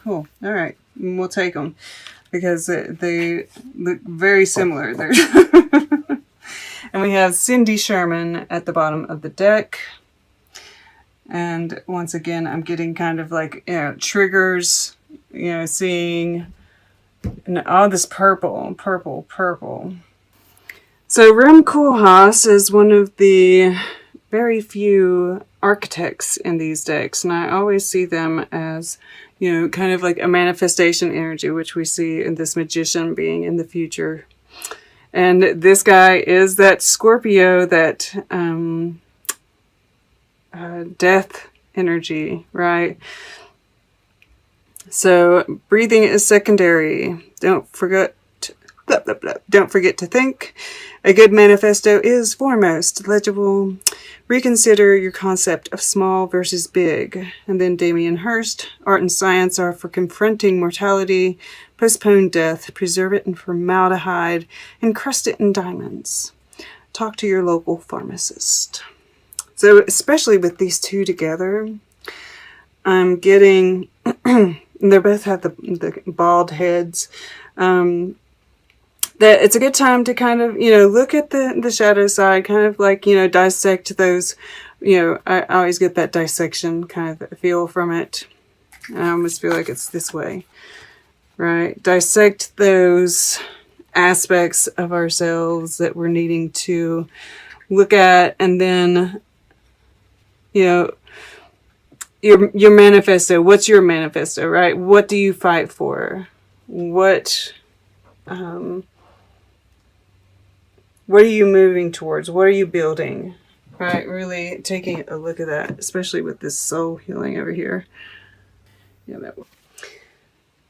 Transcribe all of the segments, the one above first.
Cool. All right. We'll take them because they look very similar. And we have Cindy Sherman at the bottom of the deck. And once again, I'm getting kind of like, triggers, seeing all this purple. So Rem Koolhaas is one of the very few architects in these decks, and I always see them as, kind of like a manifestation energy, which we see in this magician being in the future. And this guy is that Scorpio, that death energy, right? So breathing is secondary. Don't forget to think. A good manifesto is foremost. Legible. Reconsider your concept of small versus big. And then Damien Hirst. Art and science are for confronting mortality. Postpone death. Preserve it in formaldehyde. Encrust it in diamonds. Talk to your local pharmacist. So especially with these two together, I'm getting... they both have the bald heads. That it's a good time to kind of, look at the shadow side, kind of like, dissect those, I always get that dissection kind of feel from it. I almost feel like it's this way, right? Dissect those aspects of ourselves that we're needing to look at, and then, your manifesto. What's your manifesto, right? What do you fight for? What are you moving towards? What are you building? Right? Really taking a look at that, especially with this soul healing over here. Yeah, that one.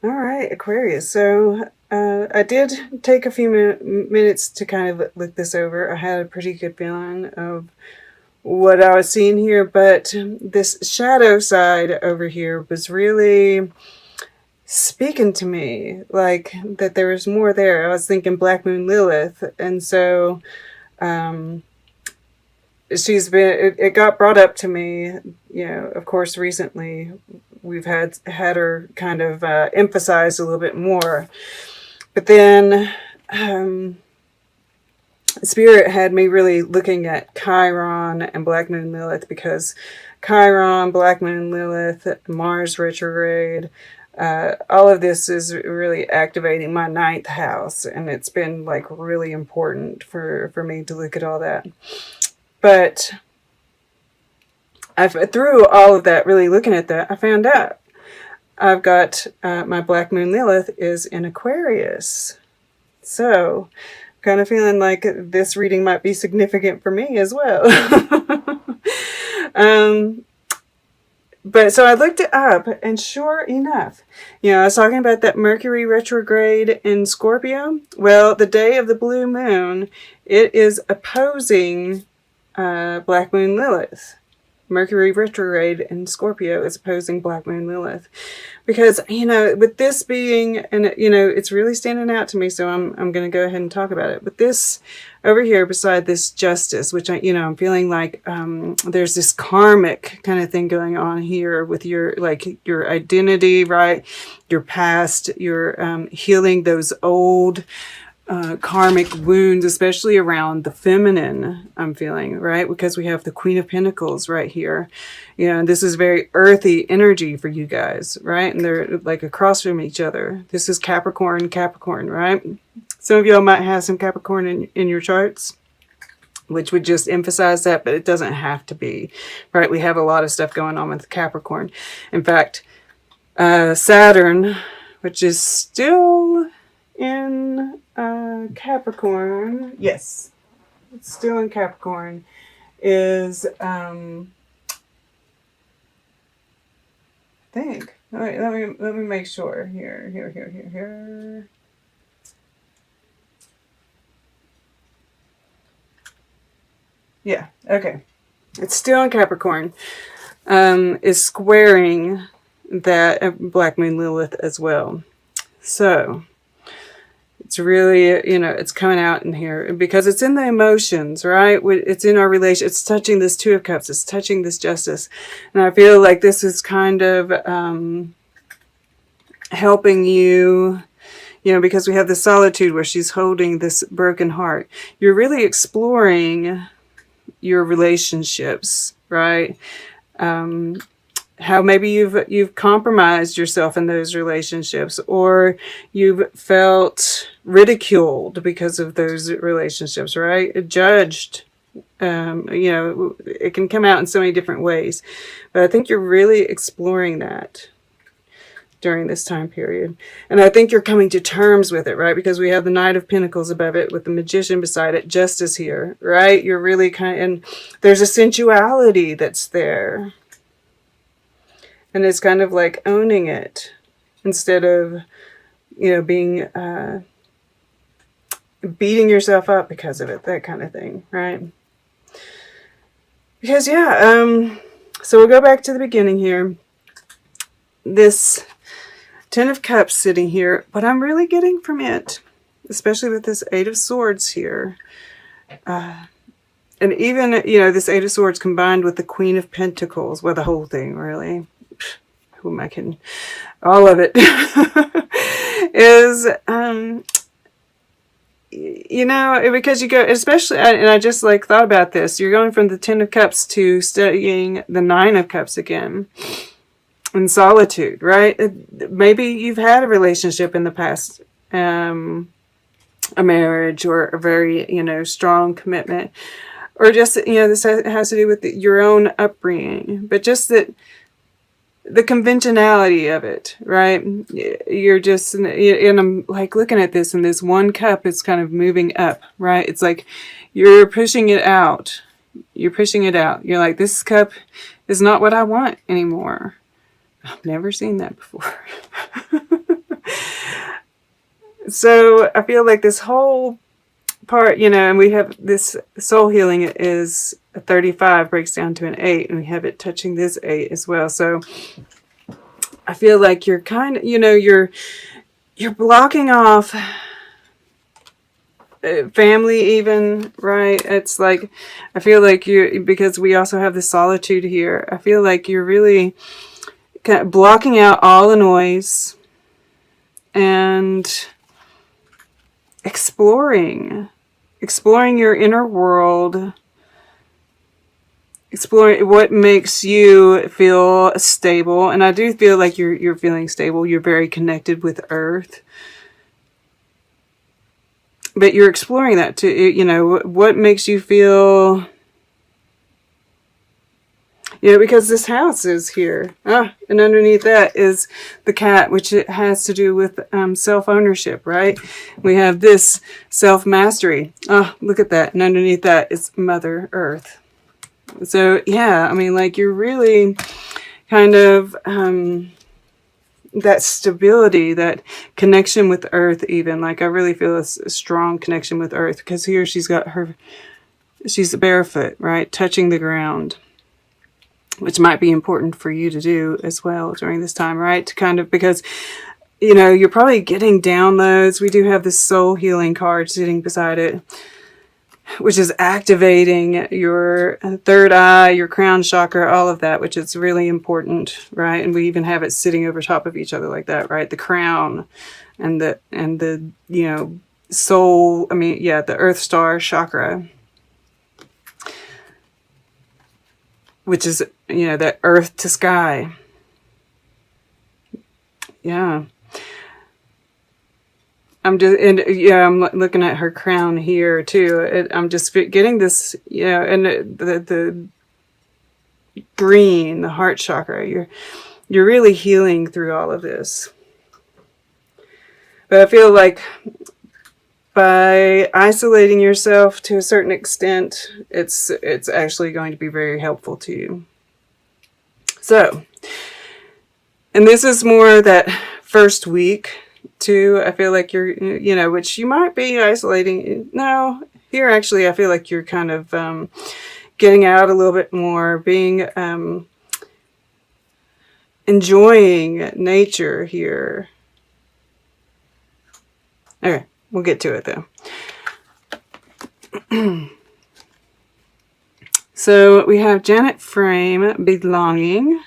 All right, Aquarius. So I did take a few minutes to kind of look this over. I had a pretty good feeling of what I was seeing here, but this shadow side over here was really speaking to me, like that there was more there. I was thinking Black Moon Lilith, and so it got brought up to me, of course recently we've had her kind of emphasized a little bit more, but then Spirit had me really looking at Chiron and Black Moon Lilith, because Chiron, Black Moon Lilith, Mars retrograde, all of this is really activating my 9th house, and it's been like really important for me to look at all that. But through all of that, really looking at that, I found out I've got my Black Moon Lilith is in Aquarius. So kind of feeling like this reading might be significant for me as well. But so I looked it up, and sure enough, I was talking about that Mercury retrograde in Scorpio. Well, the day of the blue moon, it is opposing Black Moon Lilith. Mercury retrograde in Scorpio is opposing Black Moon Lilith. Because, with this being, and it's really standing out to me, so I'm going to go ahead and talk about it. But this over here, beside this justice, which I'm feeling like there's this karmic kind of thing going on here with your identity, right? Your past, your healing those old karmic wounds, especially around the feminine, I'm feeling, right? Because we have the Queen of Pentacles right here. This is very earthy energy for you guys, right? And they're like across from each other. This is Capricorn, right? Some of y'all might have some Capricorn in your charts, which would just emphasize that, but it doesn't have to be, right? We have a lot of stuff going on with Capricorn. In fact, Saturn, which is still in Capricorn, yes, it's still in Capricorn, is I think, let me make sure here. Yeah, okay, it's still in Capricorn, is squaring that Black Moon Lilith as well. So it's really, it's coming out in here because it's in the emotions, right? It's in our relation. It's touching this Two of Cups. It's touching this justice. And I feel like this is kind of helping you, you know, because we have the solitude where she's holding this broken heart. You're really exploring your relationships, right? How maybe you've compromised yourself in those relationships, or you've felt ridiculed because of those relationships, right? Judged. You know, it can come out in so many different ways, but I think you're really exploring that during this time period. And I think you're coming to terms with it, right? Because we have the Knight of Pentacles above it with the Magician beside it, Justice here, right? You're really and there's a sensuality that's there. And it's kind of like owning it instead of, you know, being, beating yourself up because of it, that kind of thing, right? Because, yeah, so we'll go back to the beginning here. This Ten of Cups sitting here, what I'm really getting from it, especially with this Eight of Swords here, and even, you know, this Eight of Swords combined with the Queen of Pentacles, well, the whole thing, really. Who am I kidding? All of it is, you know, because you go, especially, and I just like thought about this, you're going from the Ten of Cups to studying the Nine of Cups again in solitude, right? Maybe you've had a relationship in the past, a marriage or a very, you know, strong commitment, or just, you know, this has to do with your own upbringing, but just that the conventionality of it, right? You're just, and I'm like looking at this, and this one cup is kind of moving up, right? It's like you're pushing it out. You're pushing it out. You're like, this cup is not what I want anymore. I've never seen that before. So I feel like this whole part, you know, and we have this soul healing is a 35 breaks down to an 8, and we have it touching this 8 as well. So I feel like you're kind of, you know, you're blocking off family even, right? It's like, I feel like you, because we also have the solitude here, I feel like you're really kind of blocking out all the noise and exploring your inner world, exploring what makes you feel stable. And I do feel like you're feeling stable. You're very connected with Earth, but you're exploring that too. You know, what makes you feel, you know, because this house is here. And underneath that is the cat, which it has to do with self-ownership, right? We have this self-mastery. Look at that. And underneath that is Mother Earth. So, yeah, I mean, like, you're really kind of that stability, that connection with Earth even. Like, I really feel a strong connection with Earth, because here she's barefoot, right? Touching the ground, which might be important for you to do as well during this time, right? To kind of, because, you know, you're probably getting downloads. We do have this soul healing card sitting beside it, which is activating your third eye, your crown chakra, all of that, which is really important, right? And we even have it sitting over top of each other like that, right? The crown and the you know, soul, I mean, yeah, the Earth Star chakra, which is, you know, that earth to sky. Yeah. I'm just, and yeah, I'm looking at her crown here too. I'm just getting this, you know, and the green, the heart chakra. You're really healing through all of this. But I feel like by isolating yourself to a certain extent, it's actually going to be very helpful to you. So, and this is more that first week too. I feel like you're, you know, which you might be isolating. No, here actually I feel like you're kind of getting out a little bit more, being enjoying nature here. Okay, we'll get to it though. So we have Janet Frame, belonging,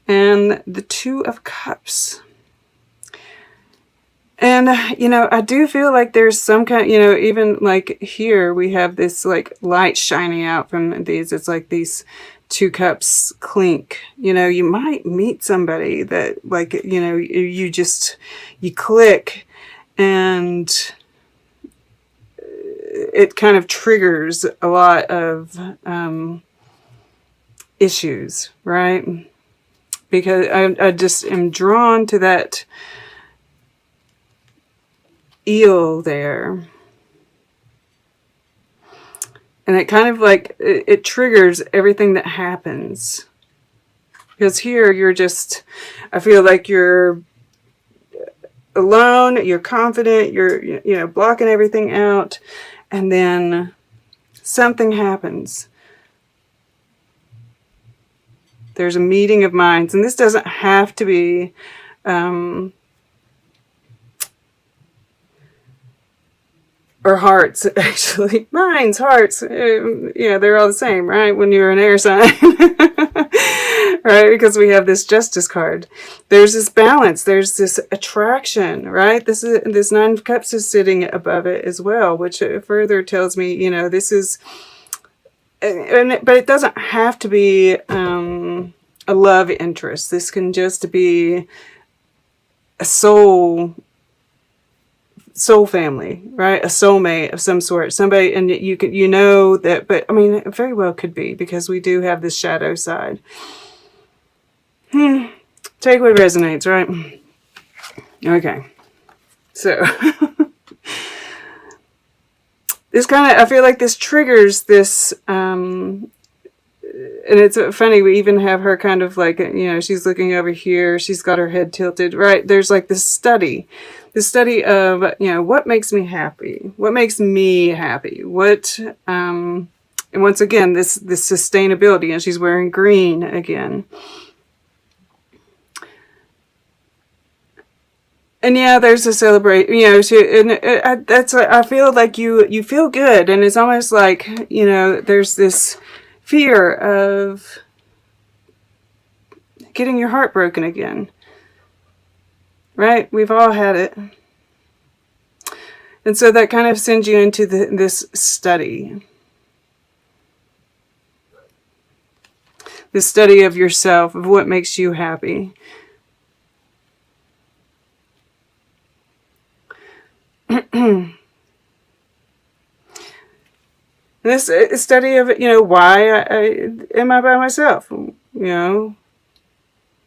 and the Two of Cups. And, you know, I do feel like there's some kind, you know, even like here we have this like light shining out from these. It's like these two cups clink. You know, you might meet somebody that like, you know, you just, you click and it kind of triggers a lot of issues, right? Because I just am drawn to that eel there. And it kind of like, it triggers everything that happens. Because here you're just, I feel like you're alone, you're confident, you're, you know, blocking everything out. And then something happens. There's a meeting of minds. And this doesn't have to be or hearts, actually. Minds, hearts, yeah, they're all the same, right? When you're an air sign. Right? Because we have this justice card. There's this balance. There's this attraction, right? This Nine of Cups is sitting above it as well, which further tells me, you know, this is, but it doesn't have to be a love interest. This can just be a soul family, right? A soulmate of some sort, somebody, and you could, you know that, but I mean, it very well could be, because we do have this shadow side. Take what resonates, right? Okay, so this kind of, I feel like this triggers this, and it's funny, we even have her kind of like, you know, she's looking over here, she's got her head tilted, right? There's like this study of, you know, what makes me happy? What makes me happy? What, and once again, this sustainability, and she's wearing green again. And yeah, there's a celebrate, you know, that's, I feel like you feel good, and it's almost like, you know, there's this fear of getting your heart broken again. Right? We've all had it. And so that kind of sends you into this study. This study of yourself, of what makes you happy. This study of, you know, why am I by myself? You know,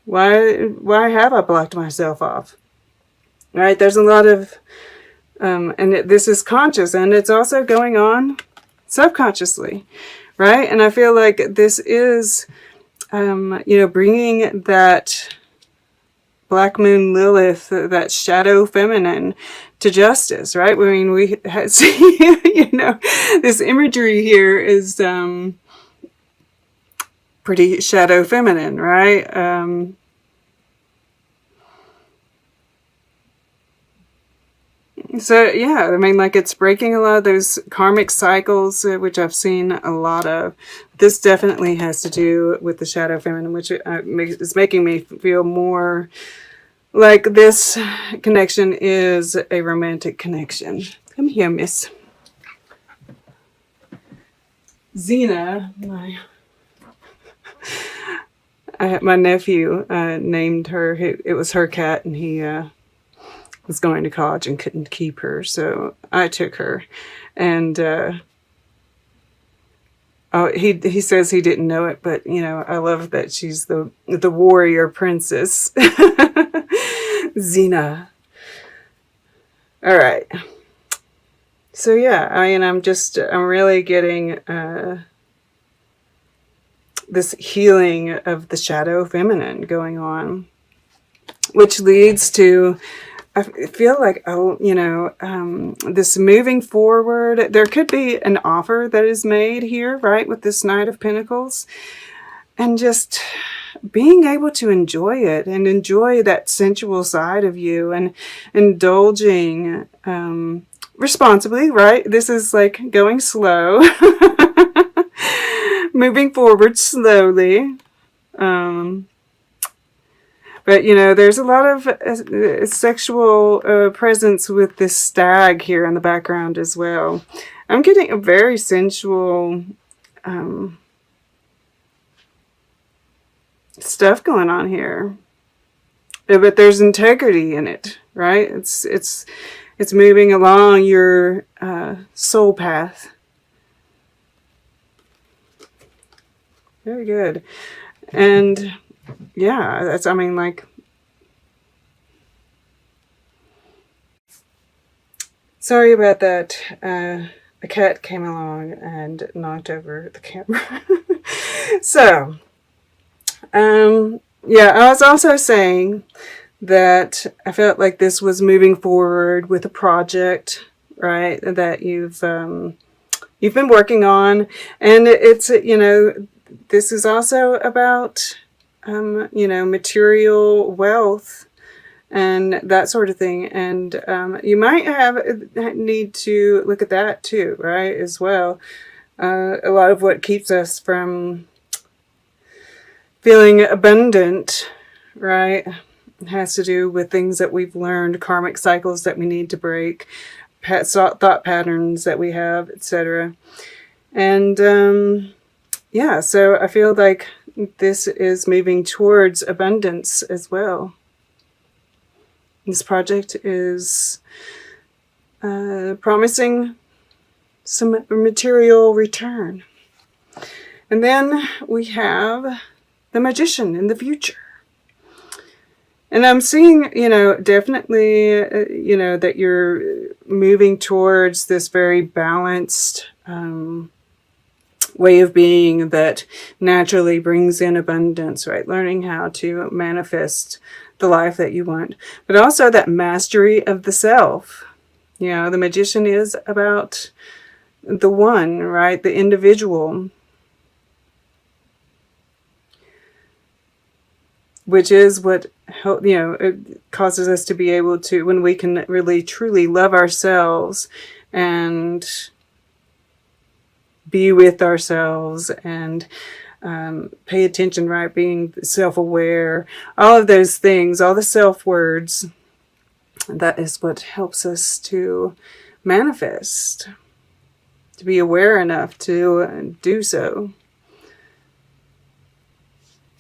why have I blocked myself off? Right? There's a lot of, and this is conscious, and it's also going on subconsciously, right? And I feel like this is, you know, bringing that Black Moon Lilith, that shadow feminine, to justice, right? I mean, we see, you know, this imagery here is pretty shadow feminine, right? So yeah, I mean, like, it's breaking a lot of those karmic cycles, which I've seen a lot of. This definitely has to do with the shadow feminine, which is making me feel more like this connection is a romantic connection. Come here, Miss Zena. My nephew named her. It was her cat, and he was going to college and couldn't keep her, so I took her. And oh, he says he didn't know it, but you know, I love that she's the warrior princess. Xena. All right. So yeah, I mean, I'm really getting this healing of the shadow feminine going on, which leads to, I feel like, oh, you know, this moving forward. There could be an offer that is made here, right, with this Knight of Pentacles, and just being able to enjoy it and enjoy that sensual side of you, and indulging responsibly, right? This is like going slow, moving forward slowly. But, you know, there's a lot of sexual presence with this stag here in the background as well. I'm getting a very sensual stuff going on here. But there's integrity in it, right? It's moving along your soul path. Very good. And yeah, that's, I mean, like, sorry about that. A cat came along and knocked over the camera. So, yeah, I was also saying that I felt like this was moving forward with a project, right, that you've been working on. And it's, you know, this is also about, you know, material wealth and that sort of thing. And you might need to look at that too, right, as well. A lot of what keeps us from feeling abundant, right, has to do with things that we've learned, karmic cycles that we need to break, thought patterns that we have, etc. And yeah, so I feel like this is moving towards abundance as well. This project is promising some material return. And then we have the Magician in the future. And I'm seeing, you know, definitely, you know, that you're moving towards this very balanced way of being that naturally brings in abundance, right? Learning how to manifest the life that you want. But also that mastery of the self. You know, the Magician is about the one, right? The individual. Which is what, you know, it causes us to be able to, when we can really truly love ourselves and be with ourselves and pay attention, right? Being self-aware, all of those things, all the self-words, that is what helps us to manifest, to be aware enough to do so.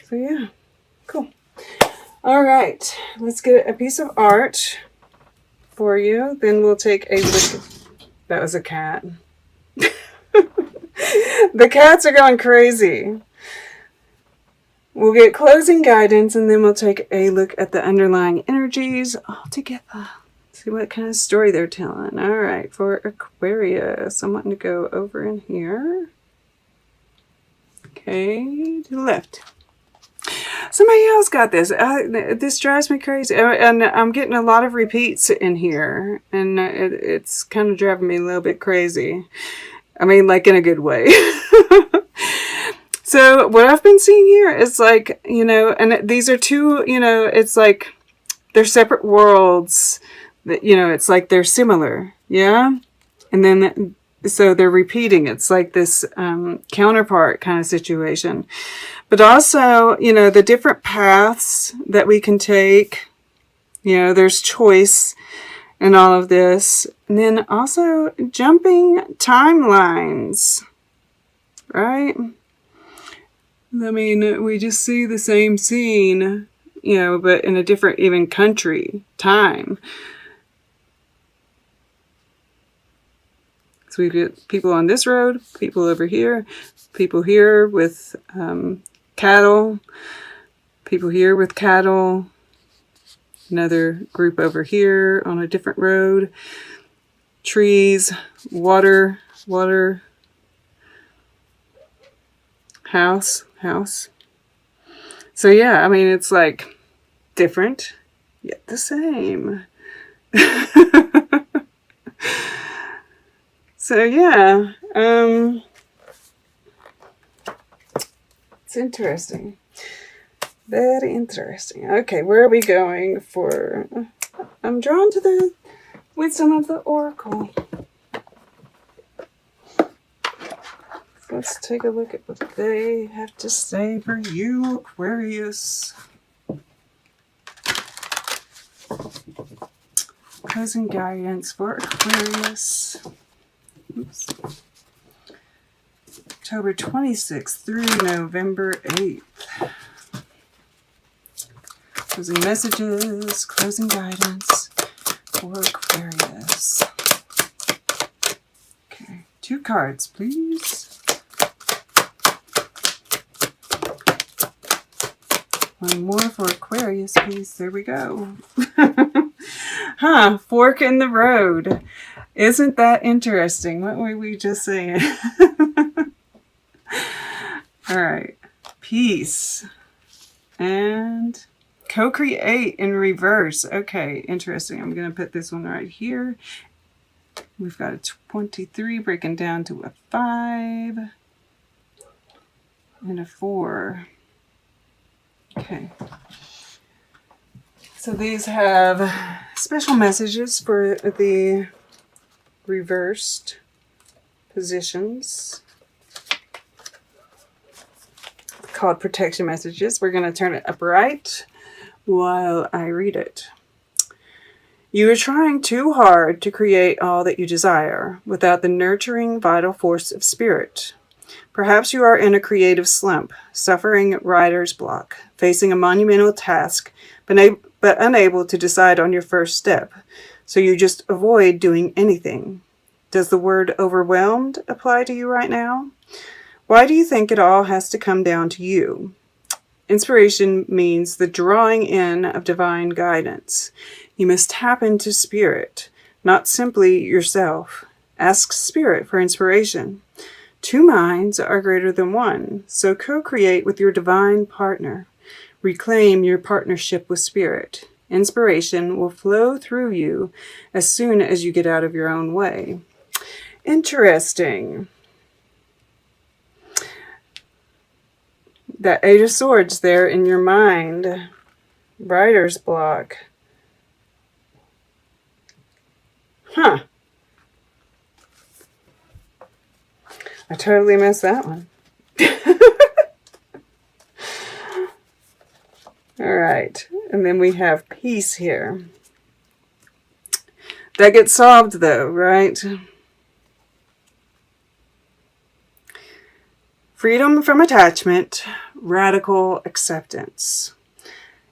So yeah. Cool. All right, let's get a piece of art for you. Then we'll take a look. That was a cat. The cats are going crazy. We'll get closing guidance, and then we'll take a look at the underlying energies all together. See what kind of story they're telling. All right, for Aquarius, I'm wanting to go over in here. Okay, to the left. Somebody else got this. This drives me crazy. And I'm getting a lot of repeats in here. And it's kind of driving me a little bit crazy. I mean, like in a good way. So what I've been seeing here is like, you know, and these are two, you know, it's like they're separate worlds. That, you know, it's like they're similar. Yeah. And then so they're repeating. It's like this counterpart kind of situation. But also, you know, the different paths that we can take, you know, there's choice in all of this. And then also jumping timelines, right? I mean, we just see the same scene, you know, but in a different even country, time. So we get people on this road, people over here, people here with cattle, people here with cattle, another group over here on a different road, trees, water, house. So yeah, I mean, it's like different, yet the same. So yeah, it's interesting. Very interesting. Okay, where are we going for? I'm drawn to the wisdom of the oracle. Let's take a look at what they have to say for you, Aquarius. closing guidance for Aquarius. Oops. October 26th through November 8th. Closing messages, closing guidance for Aquarius. Okay, 2 cards, please. One more for Aquarius, please. There we go. Fork in the road. Isn't that interesting? What were we just saying? All right. Peace. And co-create in reverse. Okay, interesting. I'm going to put this one right here. We've got a 23 breaking down to a 5 and a 4. Okay. So these have special messages for the reversed positions called protection messages. We're going to turn it upright while I read it. You are trying too hard to create all that you desire without the nurturing vital force of spirit. Perhaps you are in a creative slump, suffering writer's block, facing a monumental task, but unable to decide on your first step, so you just avoid doing anything. Does the word overwhelmed apply to you right now? Why do you think it all has to come down to you? Inspiration means the drawing in of divine guidance. You must tap into spirit, not simply yourself. Ask spirit for inspiration. 2 minds are greater than 1, so co-create with your divine partner. Reclaim your partnership with spirit. Inspiration will flow through you as soon as you get out of your own way. Interesting. That 8 of Swords there in your mind. Writer's block. Huh. I totally missed that one. All right. And then we have peace here. That gets solved though, right? Freedom from attachment, radical acceptance.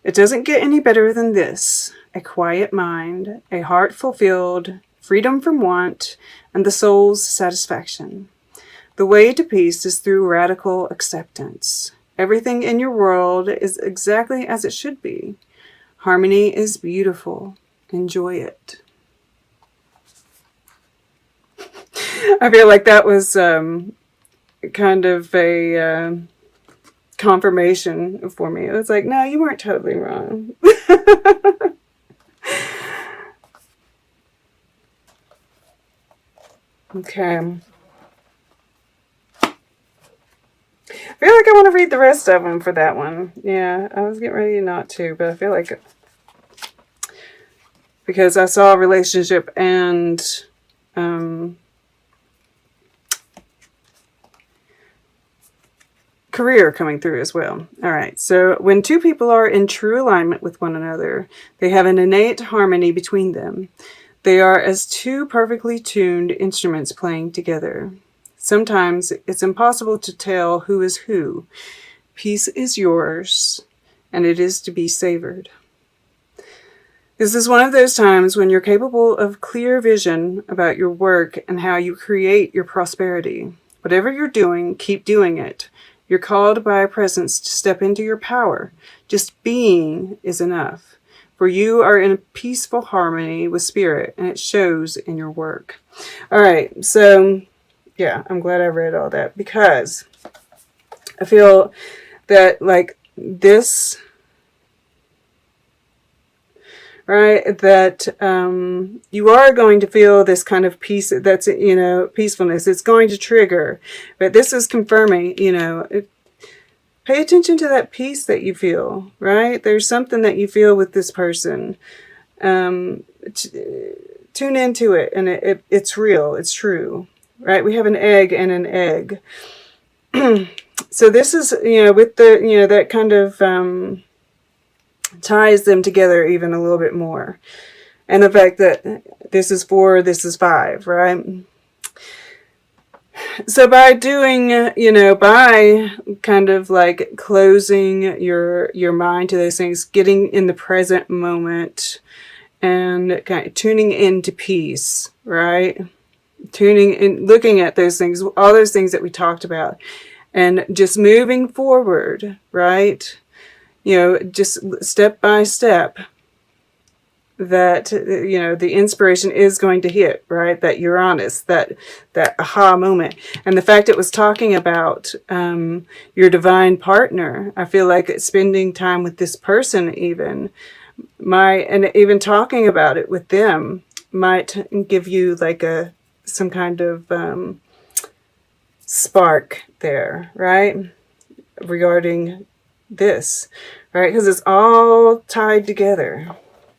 It doesn't get any better than this. A quiet mind, a heart fulfilled, freedom from want, and the soul's satisfaction. The way to peace is through radical acceptance. Everything in your world is exactly as it should be. Harmony is beautiful. Enjoy it. I feel like that was kind of a confirmation for me. It was like, no, you weren't totally wrong. Okay. I feel like I want to read the rest of them for that one. Yeah, I was getting ready not to, but I feel like because I saw relationship and career coming through as well. All right, so when 2 people are in true alignment with one another, they have an innate harmony between them. They are as 2 perfectly tuned instruments playing together. Sometimes it's impossible to tell who is who. Peace is yours, and it is to be savored. This is one of those times when you're capable of clear vision about your work and how you create your prosperity. Whatever you're doing, keep doing it. You're called by a presence to step into your power. Just being is enough. For you are in a peaceful harmony with spirit, and it shows in your work. All right, so yeah, I'm glad I read all that because I feel that like this, right, that you are going to feel this kind of peace, that's, you know, peacefulness. It's going to trigger, but this is confirming, you know, pay attention to that peace that you feel, right? There's something that you feel with this person. Tune into it, and it's real, it's true. Right, we have an egg and an egg. So this is, you know, with the, you know, that kind of ties them together even a little bit more. And the fact that this is 4, this is 5, right? So by doing, by kind of like closing your mind to those things, getting in the present moment and kind of tuning into peace, right? Tuning in, looking at those things, all those things that we talked about, and just moving forward, right? Just step by step, that the inspiration is going to hit, right? That Uranus, that aha moment. And the fact it was talking about your divine partner, I feel like spending time with this person even talking about it with them might give you like some kind of spark there, right? Regarding this, right? Because it's all tied together.